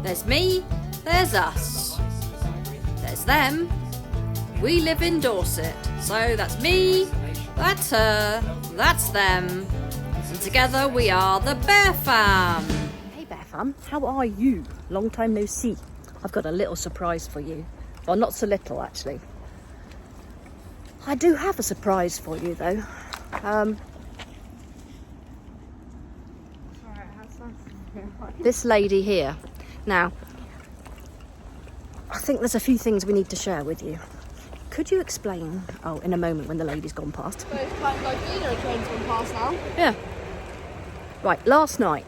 There's me, there's us. There's them. We live in Dorset. So that's me, that's her, that's them. And together we are the Bear Fam. Hey Bear Fam, how are you? Long time no see. I've got a little surprise for you. Well, not so little actually. I do have a surprise for you though. This lady here. Now, I think there's a few things we need to share with you. Could you explain? Oh, in a moment when the lady's gone past. So it's kind of like a train's gone past now. Yeah. Right, last night.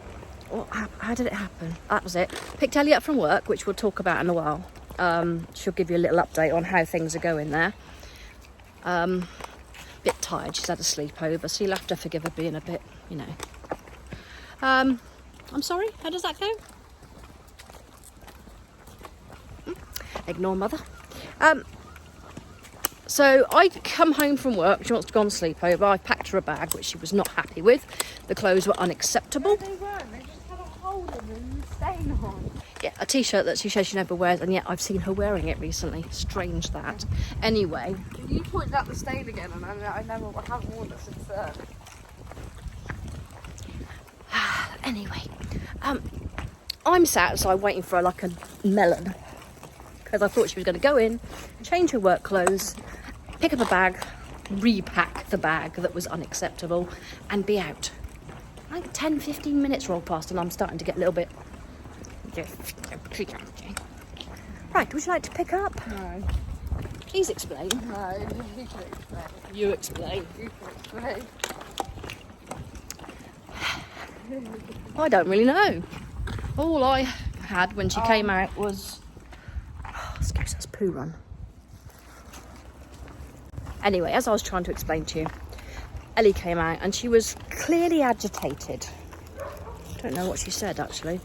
How did it happen? That was it. Picked Ellie up from work, which we'll talk about in a while. She'll give you a little update on how things are going there. Bit tired. She's had a sleepover, so you'll have to forgive her being a bit, you know. I'm sorry. How does that go? Ignore mother. So I come home from work. She wants to go on sleepover. I packed her a bag, which she was not happy with. The clothes were unacceptable. No, they weren't. They just had a hole in them, stain on. Yeah, a t-shirt that she says she never wears, and yet I've seen her wearing it recently. Strange that. Anyway. You pointed out the stain again, and I haven't worn it since then. Anyway, I'm sat outside waiting for her like a melon, because I thought she was going to go in, change her work clothes, pick up a bag, repack the bag that was unacceptable, and be out. Like 10-15 minutes roll past, and I'm starting to get a little bit... Right, would you like to pick up? No. Please explain. No, you can explain. You explain. You can explain. I don't really know. All I had when she came out was... Oh, excuse us, poo run. Anyway, as I was trying to explain to you, Ellie came out and she was clearly agitated. I don't know what she said actually,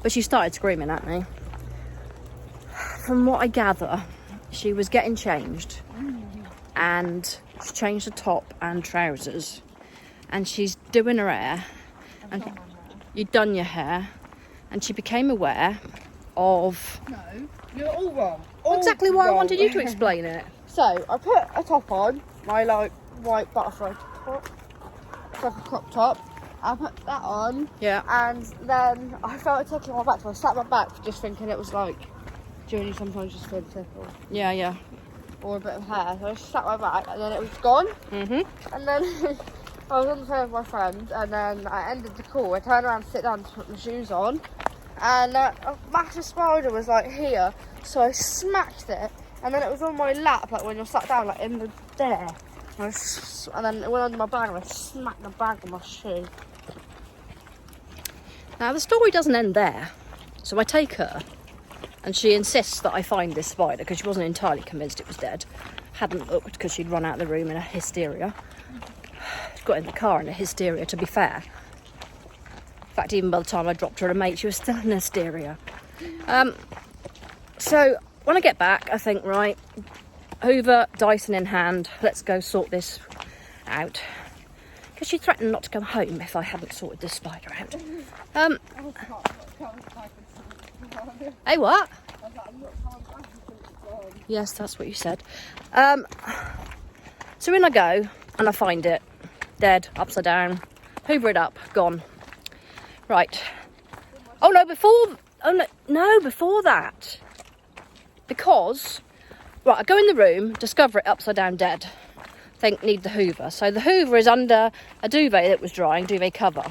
but she started screaming at me. From what I gather, she was getting changed and she changed the top and trousers, and she's doing her hair. And you'd done your hair, and she became aware of... No, you're all wrong. Exactly why I wanted you to explain it. So, I put a top on, my like white butterfly top. It's like a crop top. I put that on. Yeah. And then I felt it tickling my back, so I sat my back just thinking it was like, do you sometimes just feel tickle? Yeah, yeah. Or a bit of hair. So I just sat my back, and then it was gone. Mm-hmm. And then I was on the phone with my friend, and then I ended the call. I turned around to sit down to put my shoes on, and a massive spider was like here, so I smacked it, and then it was on my lap, like when you're sat down, like in the there. And then it went under my bag, and I smacked the bag on my shoe. Now, the story doesn't end there. So I take her, and she insists that I find this spider, because she wasn't entirely convinced it was dead. Hadn't looked, because she'd run out of the room in a hysteria. Got in the car in a hysteria, to be fair. In fact, even by the time I dropped her a mate, she was still in hysteria. So when I get back, I think, right, Hoover, Dyson in hand, let's go sort this out. Because she threatened not to come home if I hadn't sorted this spider out. Hey, what? Yes, that's what you said. So in I go, and I find it. Dead, upside down, hoover it up, gone. Right. Oh no, before that. Because, right, I go in the room, discover it upside down dead. Think, need the hoover. So the hoover is under a duvet that was drying, duvet cover,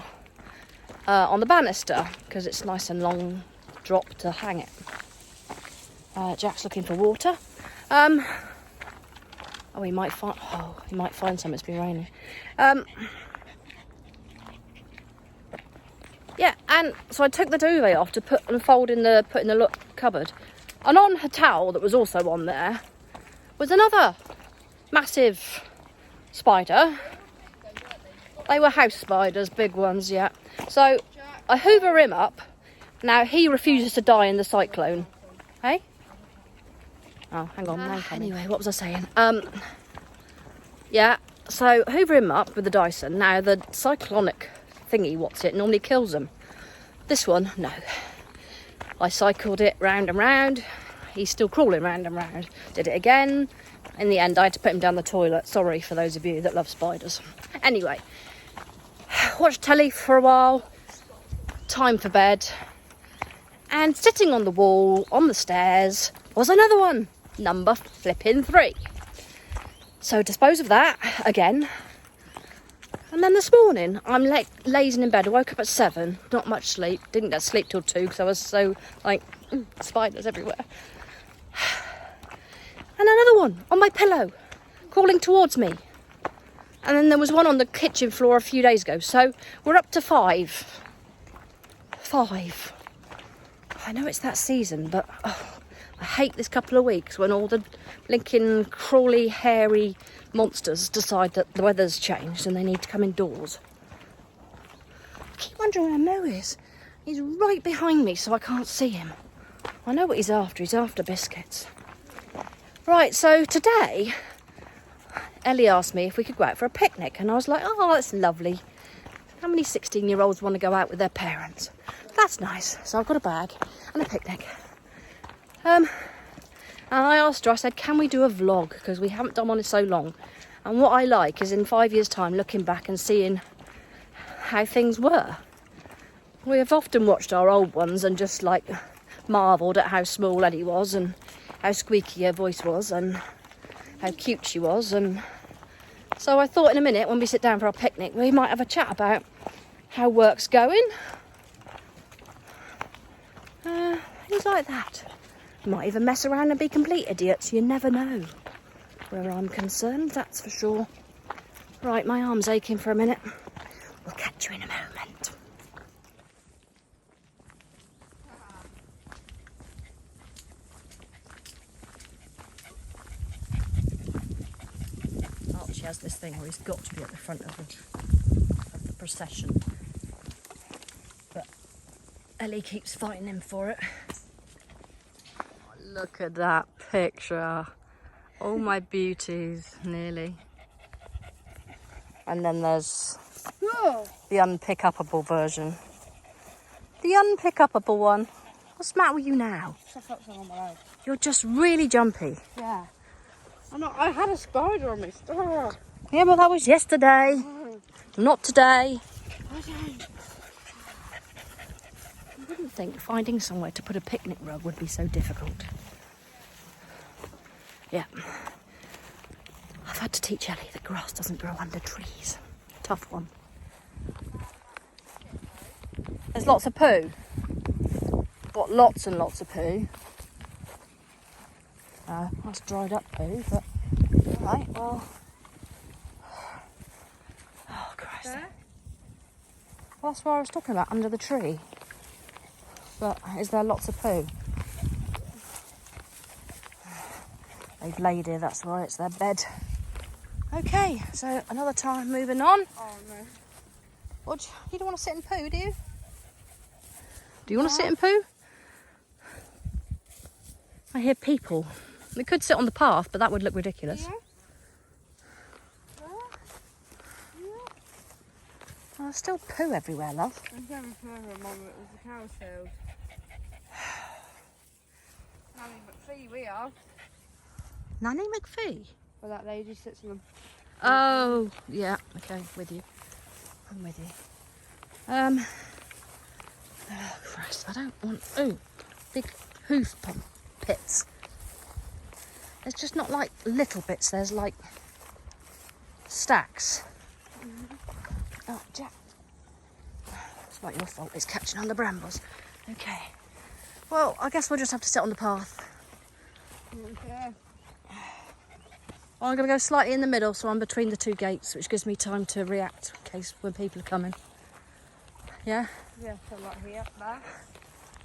on the banister, because it's nice and long drop to hang it. Jack's looking for water. Oh, he might find some. It's been raining. Yeah, and so I took the duvet off to put in the cupboard, and on her towel that was also on there was another massive spider. They were house spiders, big ones, yeah. So I hoover him up. Now he refuses to die in the cyclone. Hey? Oh, hang on. Anyway, what was I saying? Yeah, so hoover him up with the Dyson. Now, the cyclonic thingy, normally kills them. This one, no. I cycled it round and round. He's still crawling round and round. Did it again. In the end, I had to put him down the toilet. Sorry for those of you that love spiders. Anyway, watched telly for a while. Time for bed. And sitting on the wall, on the stairs, was another one. Number flipping 3. So dispose of that again. And then this morning, I'm lazing in bed. I woke up at 7. Not much sleep. Didn't get sleep till 2 because I was so, like, spiders everywhere. And another one on my pillow, crawling towards me. And then there was one on the kitchen floor a few days ago. So we're up to 5. 5. I know it's that season, but I hate this couple of weeks when all the blinking, crawly, hairy monsters decide that the weather's changed and they need to come indoors. I keep wondering where Mo is. He's right behind me, so I can't see him. I know what he's after. He's after biscuits. Right, so today, Ellie asked me if we could go out for a picnic, and I was like, oh, that's lovely. How many 16-year-olds want to go out with their parents? That's nice. So I've got a bag and a picnic. And I asked her, I said, can we do a vlog? Because we haven't done one in so long. And what I like is in 5 years' time, looking back and seeing how things were. We have often watched our old ones and just like marvelled at how small Ellie was and how squeaky her voice was and how cute she was. And so I thought in a minute when we sit down for our picnic, we might have a chat about how work's going. Things like that. Might even mess around and be complete idiots. You never know. Where I'm concerned, that's for sure. Right, my arm's aching for a minute. We'll catch you in a moment. Archie has this thing where he's got to be at the front of the procession. But Ellie keeps fighting him for it. Look at that picture. Oh my beauties, nearly. And then there's the unpick-upable version. The unpick-upable one. What's the matter with you now? On my leg. You're just really jumpy. Yeah. I had a spider on me. Stop. Yeah, well that was yesterday. Not today. I wouldn't think finding somewhere to put a picnic rug would be so difficult. Yeah. I've had to teach Ellie that grass doesn't grow under trees. Tough one. There's lots of poo. Got lots and lots of poo. That's dried up poo, but alright, well. Oh Christ. There? Well, that's what I was talking about, under the tree. But is there lots of poo? They've laid here, that's why it's their bed. Okay, so another time moving on. Oh no. What? You don't want to sit in poo, do you? Do you want to sit in poo? I hear people. We could sit on the path, but that would look ridiculous. Yeah. Oh, there's still poo everywhere, love. I've never heard of Mum, it was the cow's field. Nanny McPhee, we are. Nanny McPhee? Where that lady sits in the... Oh, yeah, okay, with you. I'm with you. Oh Christ, I don't want, big hoof pits. There's just not like little bits, there's like stacks. Oh, Jack. It's not your fault, it's catching on the brambles. Okay. Well, I guess we'll just have to sit on the path. Okay. Well, I'm going to go slightly in the middle, so I'm between the two gates, which gives me time to react in case when people are coming. Yeah? Yeah, so like here, there.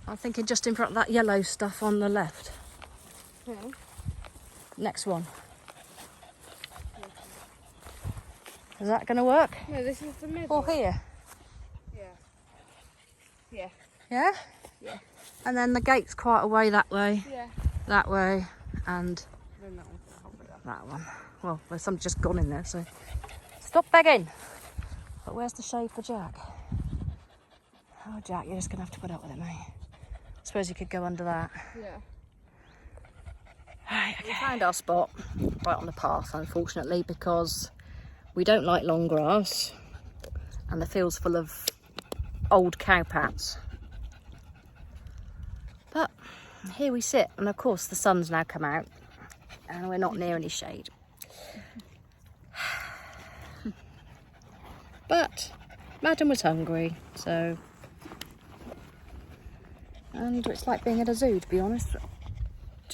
I'm thinking just in front of that yellow stuff on the left. Yeah. Next one. Is that going to work? No, this is the middle. Or here? Yeah. Yeah. Yeah? Yeah. And then the gate's quite a way that way, Yeah. that way, and Then that one. I'll put that. that one. Well, there's some just gone in there, so stop begging. But where's the shade for Jack? Oh, Jack, you're just going to have to put up with it, mate. suppose you could go under that. Yeah. Right, okay. We found our spot right on the path, unfortunately, because we don't like long grass and the field's full of old cow pats. But here we sit, and of course the sun's now come out and we're not near any shade. But Madam was hungry, so... And it's like being at a zoo, to be honest.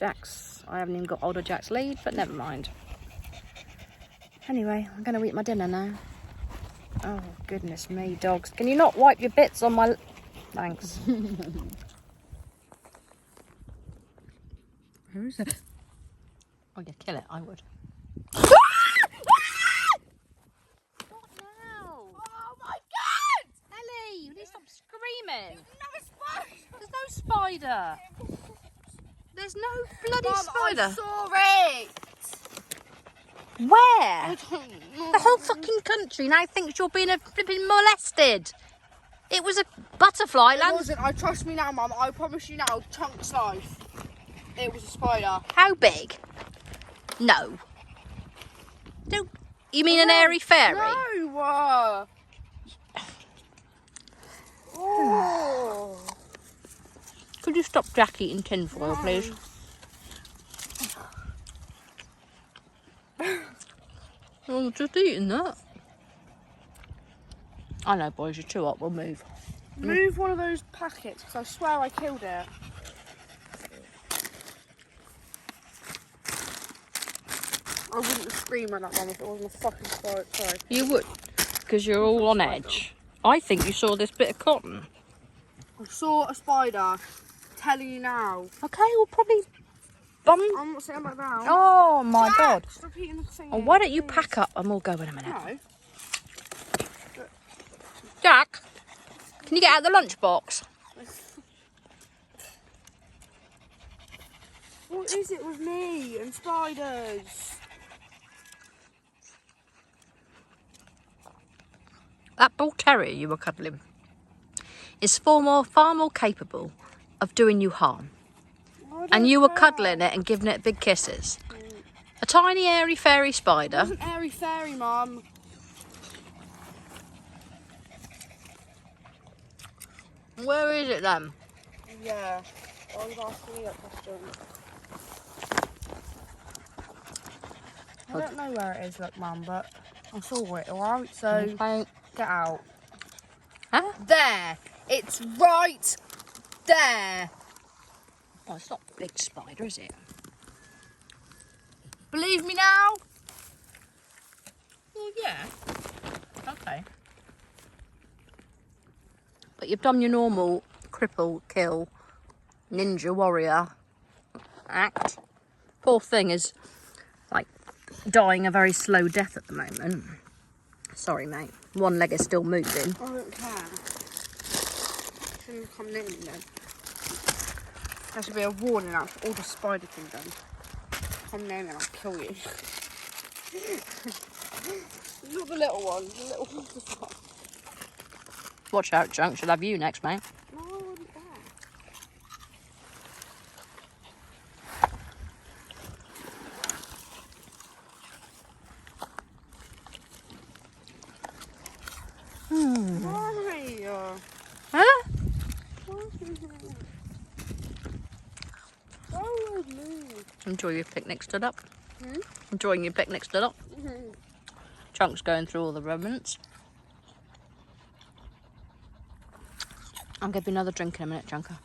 I haven't even got older Jack's lead, but never mind. Anyway, I'm going to eat my dinner now. Oh, goodness me, dogs. Can you not wipe your bits on my... Thanks. Who is it? Oh, yeah, kill it, I would. What now? Oh my god! Ellie, you need to stop screaming. There's no spider. There's no spider. There's no bloody Mum, spider. I saw it. Where? The The whole fucking country now thinks you're being flipping molested. It was a butterfly It land. wasn't. I trust me now, Mum. I promise you now. Chunk's life. It was a spider. How big? No. Don't. You mean an airy fairy? No. Oh. Could you stop Jack eating tinfoil, please? Oh, just eating that. I know, boys, you're too hot. We'll move. Move one of those packets, because I swear I killed it. I wouldn't scream at that, Mum, if it wasn't a fucking spider. Sorry. You would, because you're all on edge. I think you saw this bit of cotton. I saw a spider. Telling you now. Okay, we'll probably bum. I'm not sitting back down. Oh my god. Stop eating the thing. Oh, why don't you pack up and we'll go in a minute? No. Jack, can you get out the lunchbox? What is it with me and spiders? That bull terrier you were cuddling is far more capable of doing you harm. And you were cuddling it and giving it big kisses. A tiny airy fairy It spider. wasn't airy fairy, Mum. Where is it then? Yeah. I was asking you that question. I don't know where it is, look, Mum, but I saw it, alright? So, get out. Huh? There! It's right there! Oh, it's not a big spider, is it? Believe me now? Well, yeah. Okay. But you've done your normal cripple, kill, ninja warrior act. Poor thing is, like, dying a very slow death at the moment. Sorry, mate. One leg is still moving. I don't care. Shouldn't come near me then. There should be a warning out for all the spider kingdom. Come near me and I'll kill you. Not the little ones, the little ones as well. Watch out, Junk. She'll have you next, mate. No, I wouldn't dare. Sorry. Huh? Enjoy your picnic stood up. Enjoying your picnic stood up. Chunk's going through all the remnants. I'll give you another drink in a minute, Chunker.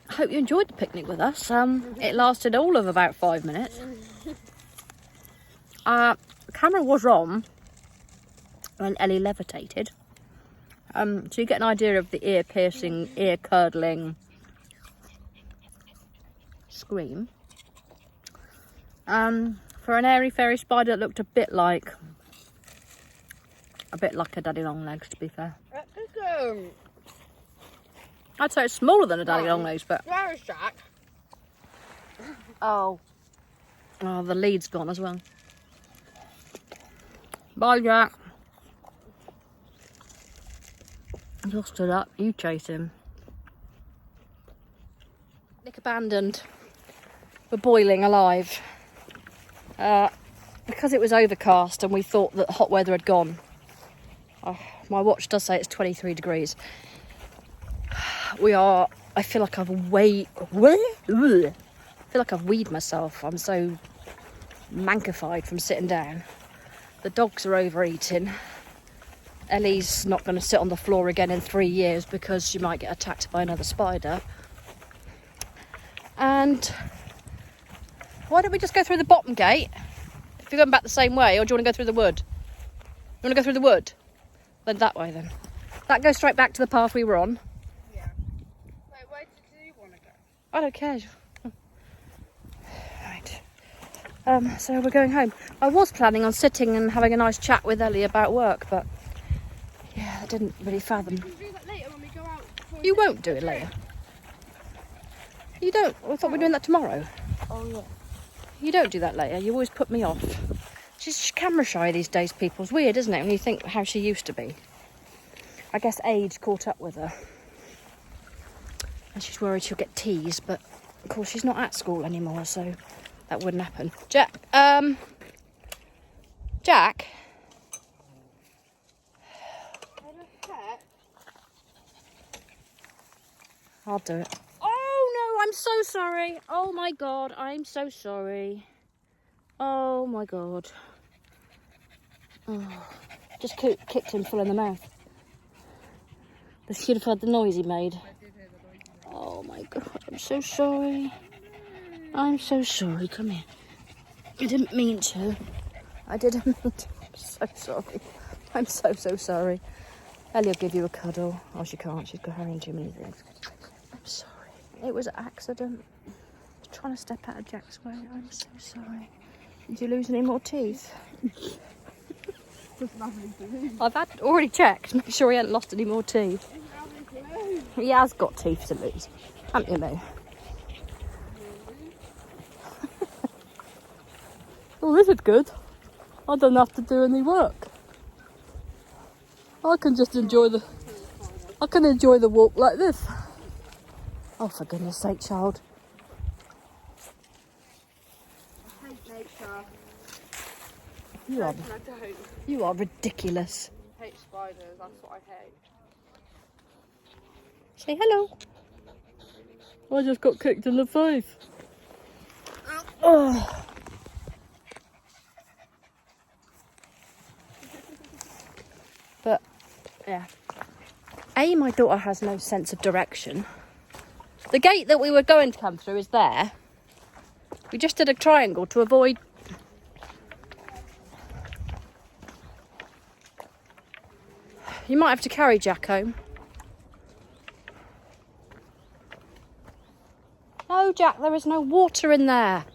I hope you enjoyed the picnic with us. It lasted all of about 5 minutes. The camera was on when Ellie levitated. So you get an idea of the ear-piercing, ear-curdling scream. For an airy fairy spider, it looked a bit like a daddy long legs, to be fair. I'd say it's smaller than a daddy long legs, but Where is Jack? oh, the lead's gone as well. Bye, Jack. You're stood up, you chase him. Nick abandoned. We're boiling alive. Because it was overcast and we thought that hot weather had gone. My watch does say it's 23 degrees. I feel like I've weed myself. I'm so mankified from sitting down. The dogs are overeating. Ellie's not going to sit on the floor again in 3 years because she might get attacked by another spider. And why don't we just go through the bottom gate? If you're going back the same way, or do you want to go through the wood? You want to go through the wood? Then that way then. That goes straight back to the path we were on. Yeah. Wait, where do you want to go? I don't care. Right. So we're going home. I was planning on sitting and having a nice chat with Ellie about work, but yeah, I didn't really fathom. We can do that later when we go out. You won't do it later. You don't? I thought we were doing that tomorrow. Oh, yeah. You don't do that later. You always put me off. She's camera shy these days, people. It's weird, isn't it, when you think how she used to be. I guess age caught up with her. And she's worried she'll get teased, but of course she's not at school anymore, so that wouldn't happen. Jack, Jack? I'll do it. Oh no, I'm so sorry. Oh my God, I'm so sorry. Oh my God. Oh, just kicked him full in the mouth. They should have heard the noise he made. Oh my God, I'm so sorry. I'm so sorry. Come here. I didn't mean to. I didn't mean to. I'm so sorry. I'm so sorry. Ellie will give you a cuddle. Oh, she can't. She's carrying too many things. I'm sorry. It was an accident. I was trying to step out of Jack's way. I'm so sorry. Did you lose any more teeth? I've already checked to make sure he hadn't lost any more teeth. He has got teeth to lose, haven't you, Moo? Oh, this is good. I don't have to do any work. I can just enjoy the walk like this. Oh, for goodness sake, child. I hate nature. You are ridiculous. I hate spiders, that's what I hate. Say hello. I just got kicked in the face. Oh. But, yeah. My daughter has no sense of direction. The gate that we were going to come through is there. We just did a triangle to avoid... You might have to carry Jack home. No, Jack, there is no water in there.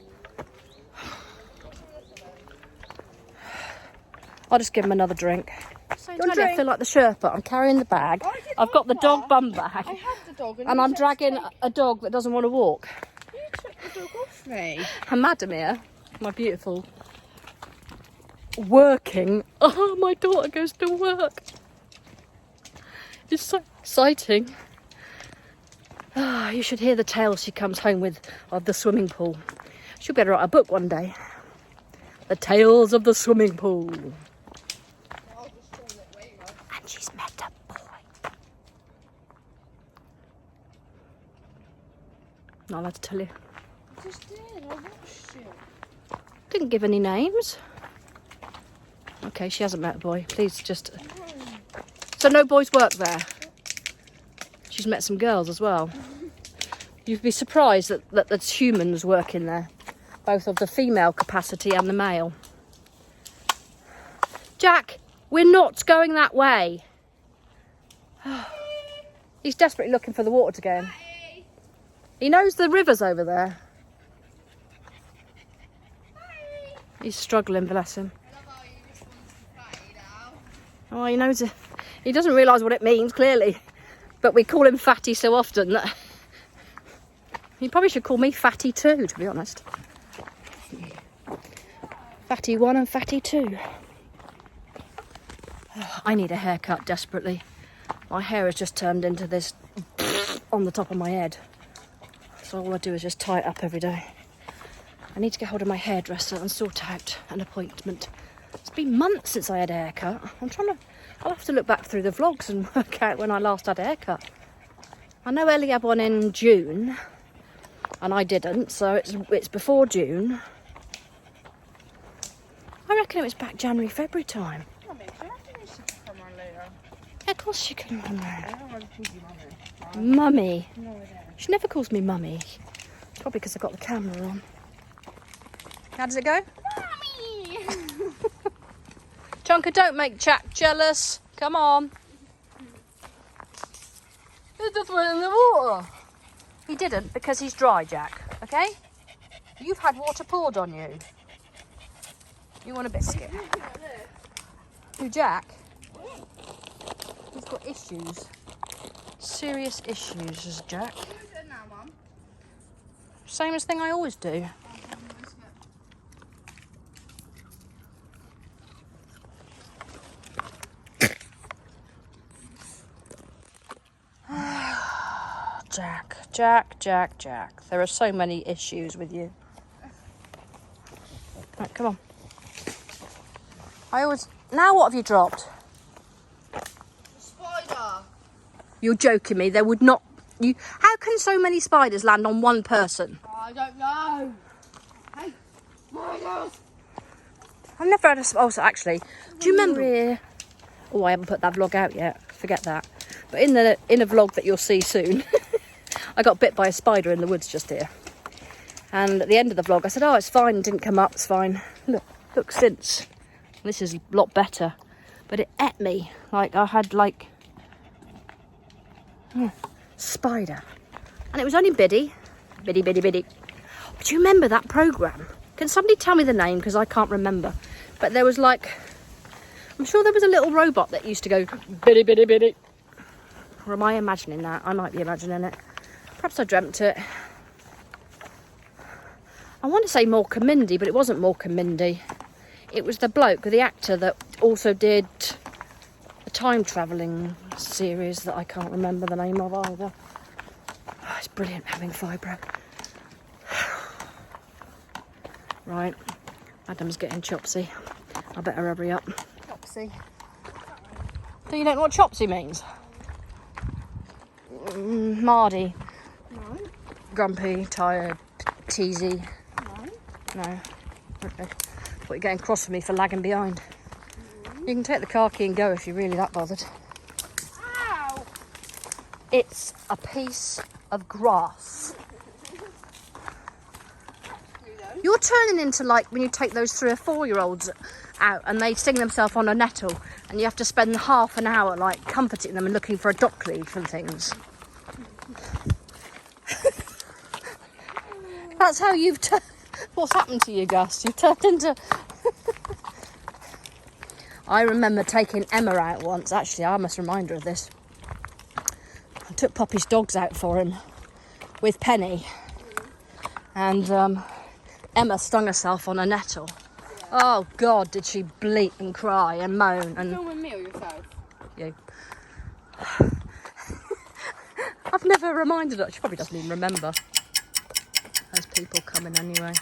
I'll just give him another drink. I feel like the Sherpa. I'm carrying the bag. I've got the dog bum bag. I had the dog and I'm dragging a dog that doesn't want to walk. You took the dog off me. And Madam here, my beautiful working. Oh, my daughter goes to work. It's so exciting. Oh, you should hear the tales she comes home with of the swimming pool. She'll better write a book one day. The Tales of the Swimming Pool. And she's met a boy. Not allowed to tell you. I just did, I watched it. Didn't give any names. Okay, she hasn't met a boy. Please just... So no boys work there? She's met some girls as well. You'd be surprised that there's humans working there. Both of the female capacity and the male. Jack, we're not going that way. He's desperately looking for the water to go in. He knows the river's over there. He's struggling, bless him. Oh, he knows it. He doesn't realise what it means, clearly. But we call him Fatty so often that... He probably should call me Fatty too, to be honest. Fatty 1 and Fatty 2. Oh, I need a haircut desperately. My hair has just turned into this on the top of my head. So all I do is just tie it up every day. I need to get hold of my hairdresser and sort out an appointment. It's been months since I had a haircut. I'll have to look back through the vlogs and work out when I last had a haircut. I know Ellie had one in June, and I didn't, so it's before June. I reckon it was back January, February time. Mummy, do you reckon you should come on later? Yeah, of course she can, Mummy. I don't want to call you Mummy. Mummy. No, it She never calls me Mummy. It's probably because I've got the camera on. How does it go? Mummy! Chunker, don't make Jack jealous. Come on. He just went in the water. He didn't because he's dry, Jack. Okay? You've had water poured on you. You want a biscuit? Who, Jack? He's got issues. Serious issues, is Jack. What are you doing now, Mum? Same as thing I always do. Jack. There are so many issues with you. Right, come on. Now what have you dropped? A spider. You're joking me. There would not... How can so many spiders land on one person? I don't know. Hey, spiders. I've never had a... Oh, so actually, do you remember... Oh, I haven't put that vlog out yet. Forget that. But in a vlog that you'll see soon, I got bit by a spider in the woods just here. And at the end of the vlog, I said, oh, it's fine. It didn't come up. It's fine. Look, since. This is a lot better. But it ate me. Like, I had, spider. And it was only Biddy. Biddy. Do you remember that programme? Can somebody tell me the name? Because I can't remember. But there was I'm sure there was a little robot that used to go, Biddy. Or am I imagining that? I might be imagining it. Perhaps I dreamt it. I want to say Mork and Mindy, but it wasn't Mork and Mindy. It was the bloke, the actor that also did a time travelling series that I can't remember the name of either. Oh, it's brilliant having fibro. Right, Adam's getting chopsy. I better hurry up. Chopsy. So you don't know what chopsy means? Mardy. No. Grumpy, tired, teasy. No. No. Okay. What, you're getting cross with me for lagging behind? You can take the car key and go if you're really that bothered. Ow! It's a piece of grass. You're turning into when you take those 3 or 4-year-olds out and they sting themselves on a nettle and you have to spend half an hour comforting them and looking for a dock leaf and things. That's how you've turned. What's happened to you, Gus? You've turned into... I remember taking Emma out once. Actually, I must remind her of this. I took Poppy's dogs out for him with Penny. And Emma stung herself on a nettle. Yeah. Oh, God, did she bleat and cry and moan. And Filming me or yourself? You. I've never reminded her. She probably doesn't even remember. There's people coming anyway.